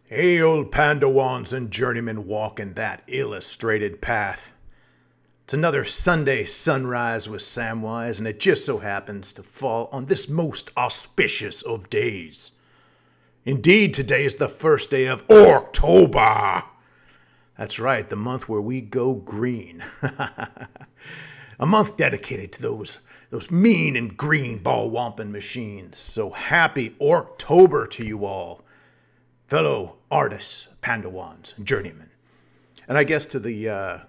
Hey, old Pandawans and journeymen walking that illustrated path. It's another Sunday sunrise with Samwise, and it just so happens to fall on this most auspicious of days. Indeed, today is the first day of Orctober. That's right, the month where we go green. A month dedicated to those mean and green ball-womping machines. So happy Orctober to you all, fellow artists, Pandawans, and journeymen. And I guess to the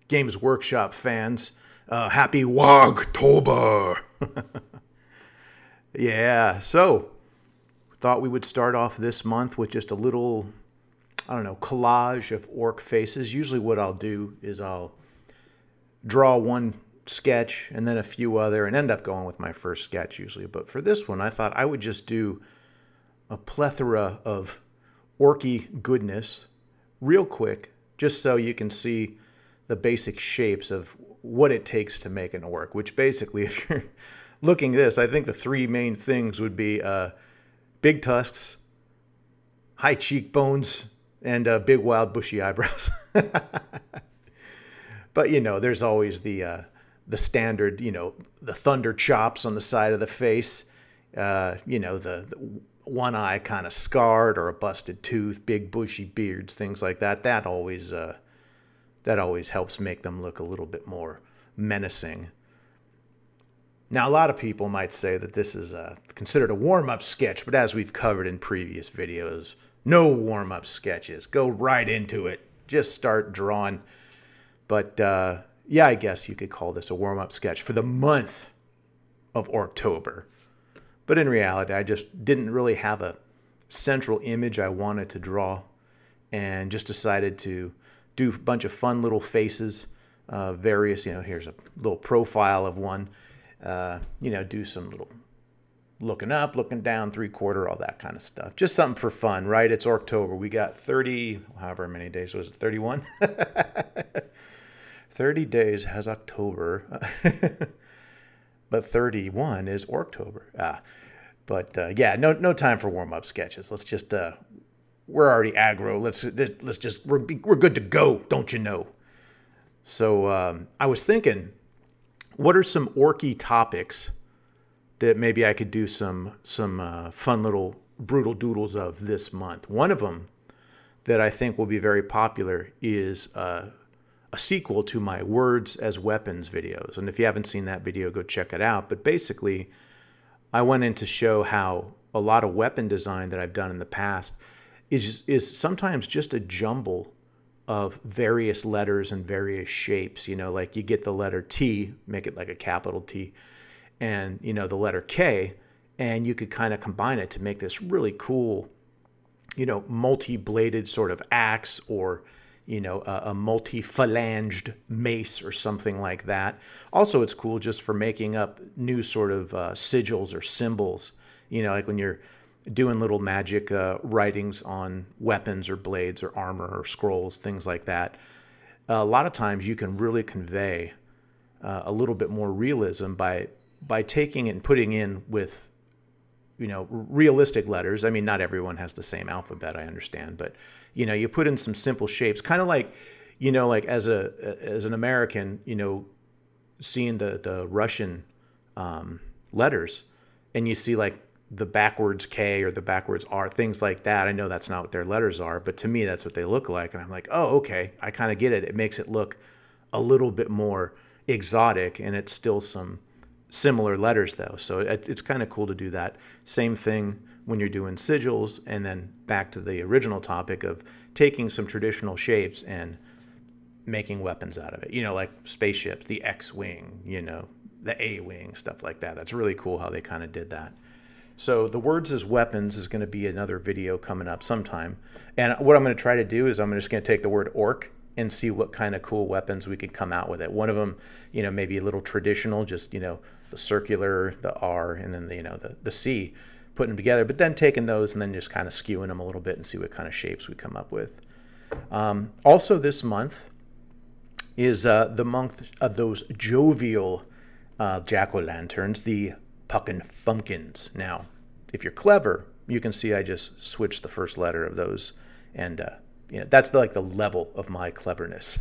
Games Workshop fans, happy Wogtober! Yeah, so thought we would start off this month with just a little, collage of orc faces. Usually what I'll do is I'll draw one sketch and then a few other and end up going with my first sketch usually. But for this one, I thought I would just do a plethora of orky goodness real quick, just so you can see the basic shapes of what it takes to make an orc, which basically, if you're looking at this, I think the three main things would be big tusks, high cheekbones, and big, wild, bushy eyebrows. But, there's always the standard, the thunder chops on the side of the face, the one eye kind of scarred or a busted tooth, big bushy beards, things like that. That always helps make them look a little bit more menacing. Now, a lot of people might say that this is considered a warm-up sketch, but as we've covered in previous videos, no warm-up sketches. Go right into it. Just start drawing. But yeah, I guess you could call this a warm-up sketch for the month of Orctober. But in reality, I just didn't really have a central image I wanted to draw, and just decided to do a bunch of fun little faces, various, here's a little profile of one, do some little looking up, looking down, three-quarter, all that kind of stuff. Just something for fun, right? It's Orctober. We got 30, however many days was it, 31? 30 days has October. But 31 is Orctober. Yeah, no time for warm-up sketches. Let's just, we're already aggro. Let's just, we're good to go, don't you know? So I was thinking, what are some orky topics that maybe I could do some fun little brutal doodles of this month? One of them that I think will be very popular is a sequel to my Words as Weapons videos. And if you haven't seen that video, go check it out. But basically, I went in to show how a lot of weapon design that I've done in the past is sometimes just a jumble of various letters and various shapes. Like you get the letter T, make it like a capital T, and, the letter K, and you could kind of combine it to make this really cool, multi-bladed sort of axe, or a multi-phalanged mace or something like that. Also, it's cool just for making up new sort of sigils or symbols, like when you're doing little magic writings on weapons or blades or armor or scrolls, things like that. A lot of times you can really convey a little bit more realism by taking it and putting in with realistic letters. I mean, not everyone has the same alphabet, I understand, but you put in some simple shapes, kind of like, like as an American, seeing the Russian letters, and you see like the backwards K or the backwards R, things like that. I know that's not what their letters are, but to me, that's what they look like. And I'm like, oh, okay, I kind of get it. It makes it look a little bit more exotic, and it's still some similar letters though. So it's kind of cool to do that. Same thing when you're doing sigils, and then back to the original topic of taking some traditional shapes and making weapons out of it. Like spaceships, the X-Wing, the A-Wing, stuff like that. That's really cool how they kind of did that. So the Words as Weapons is going to be another video coming up sometime. And what I'm going to try to do is I'm just going to take the word orc and see what kind of cool weapons we could come out with it. One of them, maybe a little traditional, just, the circular, the R, and then the C, putting them together, but then taking those and then just kind of skewing them a little bit and see what kind of shapes we come up with. Also this month is the month of those jovial jack-o'-lanterns, the Puckin' Fumpkins. Now, if you're clever, you can see I just switched the first letter of those And that's like the level of my cleverness.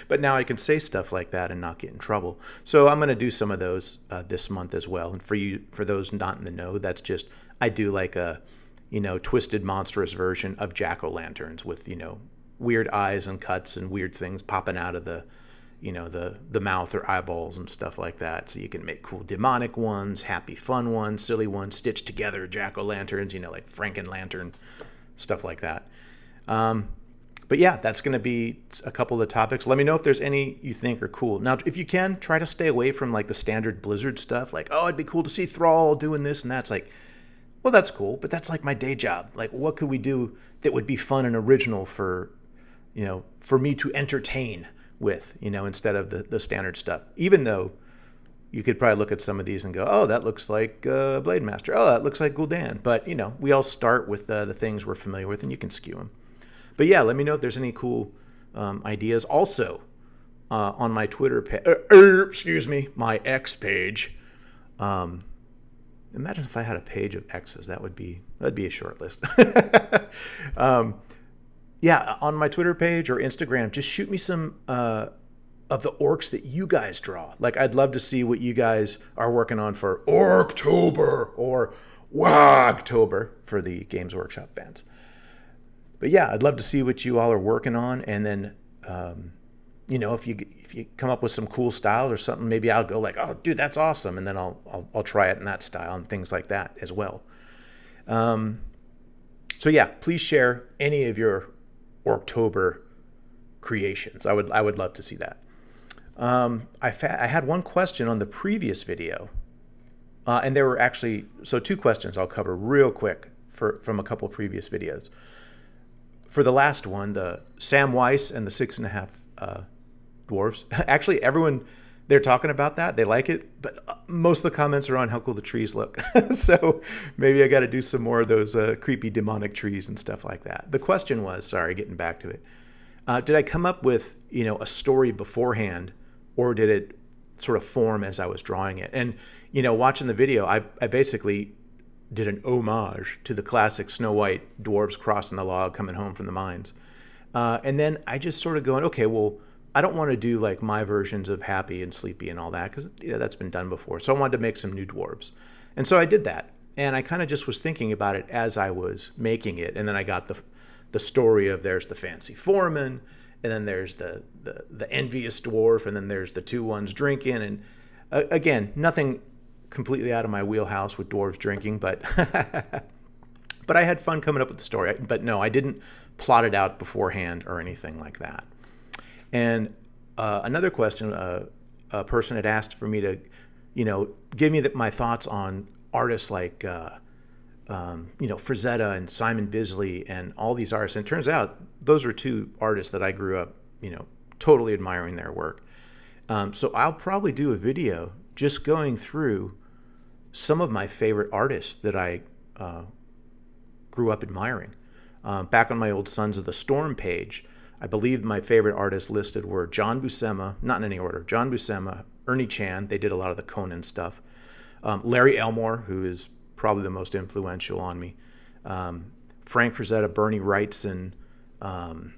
But now I can say stuff like that and not get in trouble. So I'm going to do some of those this month as well. And for those not in the know, that's just, I do like a, twisted, monstrous version of jack-o'-lanterns with, weird eyes and cuts and weird things popping out of the, the mouth or eyeballs and stuff like that. So you can make cool demonic ones, happy fun ones, silly ones, stitched together jack-o'-lanterns, like Franken-lantern, stuff like that. But yeah, that's going to be a couple of the topics. Let me know if there's any you think are cool. Now, if you can, try to stay away from like the standard Blizzard stuff. Like, oh, it'd be cool to see Thrall doing this and that. It's like, well, that's cool, but that's like my day job. Like, what could we do that would be fun and original for me to entertain with, instead of the standard stuff? Even though you could probably look at some of these and go, oh, that looks like Blade Master. Oh, that looks like Gul'dan. But, we all start with the things we're familiar with, and you can skew them. But yeah, let me know if there's any cool ideas. Also, on my Twitter page, my X page. Imagine if I had a page of X's. That'd be a short list. Yeah, on my Twitter page or Instagram, just shoot me some of the orcs that you guys draw. Like, I'd love to see what you guys are working on for Orctober or Wagtober for the Games Workshop fans. But yeah, I'd love to see what you all are working on, and then if you come up with some cool styles or something, maybe I'll go like, oh, dude, that's awesome, and then I'll try it in that style and things like that as well. So yeah, please share any of your Orctober creations. I would love to see that. I had one question on the previous video, and there were actually two questions I'll cover real quick from a couple previous videos. For the last one, the Sam Weiss and the 6.5 dwarves. Actually, everyone, they're talking about that. They like it, but most of the comments are on how cool the trees look. So maybe I got to do some more of those creepy demonic trees and stuff like that. The question was, sorry, getting back to it, did I come up with a story beforehand, or did it sort of form as I was drawing it? And watching the video, I basically did an homage to the classic Snow White dwarves crossing the log coming home from the mines. And then I just sort of going, okay, well, I don't want to do like my versions of Happy and Sleepy and all that, because that's been done before. So I wanted to make some new dwarves. And so I did that. And I kind of just was thinking about it as I was making it. And then I got the story of there's the fancy foreman, and then there's the envious dwarf, and then there's the two ones drinking. And again, nothing completely out of my wheelhouse with dwarves drinking, but but I had fun coming up with the story. But no, I didn't plot it out beforehand or anything like that. And another question, a person had asked for me to, give me my thoughts on artists like, Frazetta and Simon Bisley and all these artists. And it turns out those are two artists that I grew up, totally admiring their work. So I'll probably do a video just going through some of my favorite artists that I grew up admiring. Back on my old Sons of the Storm page, I believe my favorite artists listed were John Buscema, not in any order, John Buscema, Ernie Chan, they did a lot of the Conan stuff, Larry Elmore, who is probably the most influential on me, Frank Frazetta, Bernie Wrightson, I'm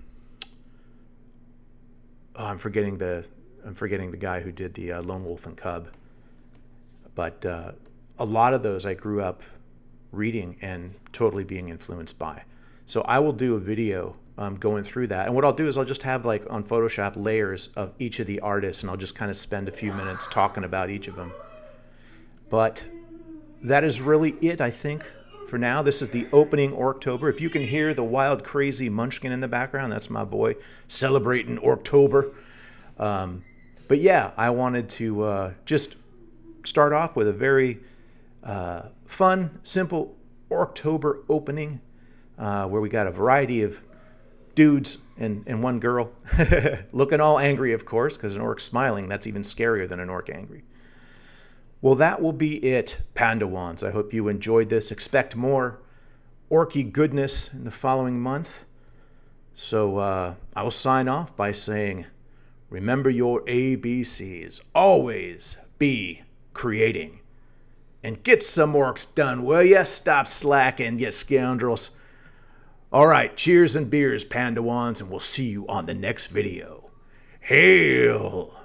forgetting the guy who did the Lone Wolf and Cub. But a lot of those I grew up reading and totally being influenced by. So I will do a video going through that. And what I'll do is I'll just have like on Photoshop layers of each of the artists, and I'll just kind of spend a few minutes talking about each of them. But that is really it, I think, for now. This is the opening Orctober. If you can hear the wild, crazy munchkin in the background, that's my boy celebrating Orctober. But yeah, I wanted to just start off with a very fun, simple Orctober opening where we got a variety of dudes and one girl looking all angry, of course, because an orc smiling, that's even scarier than an orc angry. Well, that will be it, Pandawans. I hope you enjoyed this. Expect more orky goodness in the following month. So I will sign off by saying, remember your ABCs. Always be creating. And get some orcs done, will ya? Stop slacking, you scoundrels. All right, cheers and beers, Pandawans, and we'll see you on the next video. Hail!